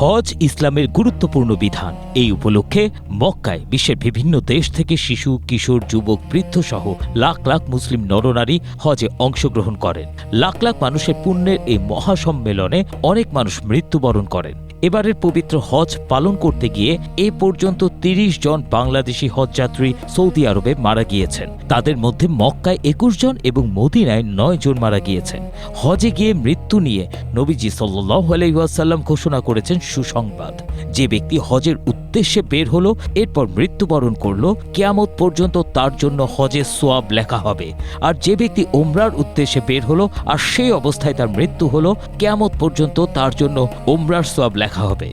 হজ ইসলামের গুরুত্বপূর্ণ বিধান। এই উপলক্ষে মক্কায় বিশ্বের বিভিন্ন দেশ থেকে শিশু, কিশোর, যুবক, বৃদ্ধ সহ লাখ লাখ মুসলিম নরনারী হজে অংশগ্রহণ করেন। লাখ লাখ মানুষের পুণ্যের এই মহাসম্মেলনে অনেক মানুষ মৃত্যুবরণ করেন। এবারের পবিত্র হজ পালন করতে গিয়ে এ পর্যন্ত ৩০ জন বাংলাদেশি হজযাত্রী সৌদি আরবে মারা গিয়েছেন। তাদের মধ্যে মক্কায় ২১ জন এবং মদিনায় ৯ জন মারা গিয়েছেন। হজে গিয়ে মৃত্যু নিয়ে নবীজি সাল্লাল্লাহু আলাইহি ওয়াসাল্লাম ঘোষণা করেছেন সুসংবাদ। যে ব্যক্তি হজের উদ্দেশ্যে বের হলো এরপর মৃত্যুবরণ করলো, কিয়ামত পর্যন্ত তার জন্য হজের সোয়াব লেখা হবে। আর যে ব্যক্তি উমরার উদ্দেশ্যে বের হলো আর সেই অবস্থায় তার মৃত্যু হলো, কিয়ামত পর্যন্ত তার জন্য উমরার সোয়াব লেখা হবে।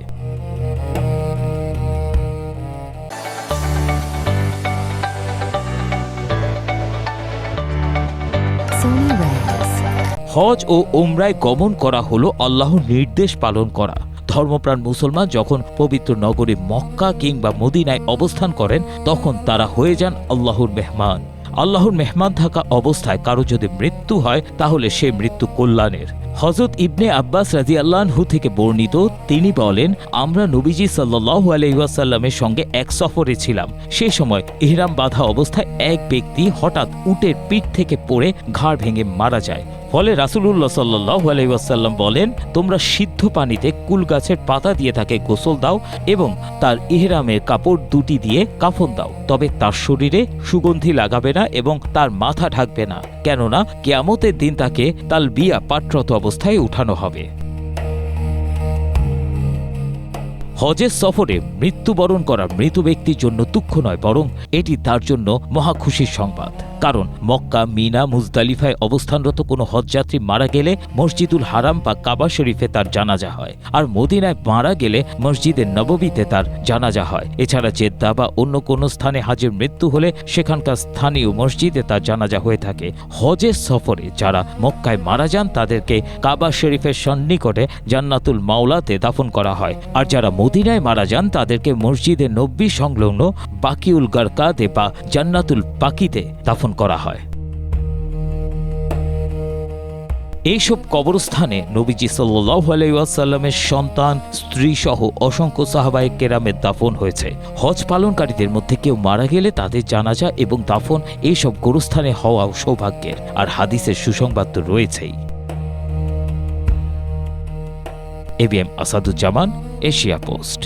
হজ ও উমরায় গমন করা হলো আল্লাহর নির্দেশ পালন করা। ধর্মপ্রাণ মুসলমান যখন পবিত্র নগরী মক্কা কিংবা মদিনায় অবস্থান করেন তখন তারা হয়ে যান আল্লাহর মেহমান। আল্লাহর মেহমান থাকা অবস্থায় কারো যদি মৃত্যু হয় তাহলে সে মৃত্যু কল্যাণের। হযরত ইবনে আব্বাস রাদিয়াল্লাহু আনহু থেকে বর্ণিত, তিনি বলেন, আমরা নবীজি সাল্লাল্লাহু আলাইহি ওয়াসাল্লামের সঙ্গে এক সফরে ছিলাম। সেই সময় ইহরাম বাঁধা অবস্থায় এক ব্যক্তি হঠাৎ উটের পিঠ থেকে পড়ে ঘাড় ভেঙে মারা যায়। ফলে রাসূলুল্লাহ সাল্লাল্লাহু আলাইহি ওয়াসাল্লাম বলেন, তোমরা সিদ্ধ পানিতে কুল গাছের পাতা দিয়ে তাকে গোসল দাও এবং তার ইহরামের কাপড় দুটি দিয়ে কাফন দাও, তবে তার শরীরে সুগন্ধি লাগাবে না এবং তার মাথা ঢাকবে না, কেননা কিয়ামতের দিন তাকে তালবিয়া পাঠরত অবস্থায় উঠানো হবে। হজের সফরে মৃত্যুবরণ করা মৃত ব্যক্তির জন্য দুঃখ নয়, বরং এটি তার জন্য মহা খুশির সংবাদ। কারণ মক্কা, মিনা, মুজদালিফায় অবস্থানরত কোনো হজযাত্রী মারা গেলে মসজিদুল হারাম বা কাবা শরীফে তার জানাজা হয়, আর মদিনায় মারা গেলে মসজিদে নববীতে তার জানাজা হয়। এছাড়া জেদ্দা বা অন্য কোনো স্থানে হাজের মৃত্যু হলে সেখানকার স্থানীয় মসজিদে তার জানাজা হয়ে থাকে। হজের সফরে যারা মক্কায় মারা যান তাদেরকে কাবা শরীফের সন্নিকটে জান্নাতুল মাওলাতে দাফন করা হয়, আর যারা মদিনায় মারা যান তাদেরকে মসজিদে নববী সংলগ্ন বাকিউল গারকাদে বা জান্নাতুল বাকিতে দাফন করা হয়। এইসব কবরস্থানে নবীজি সাল্লাল্লাহু আলাইহি ওয়াসাল্লামের সন্তান, স্ত্রী সহ অসংখ্য সাহাবায়ে কেরামের দাফন হয়েছে। হজ পালনকারীদের মধ্যে কেউ মারা গেলে তাদের জানাজা এবং দাফন এইসব গোরস্থানে হওয়াও সৌভাগ্যের, আর হাদিসের সুসংবাদ তো রয়েছেই। ABM Asaduzzaman, Asia post.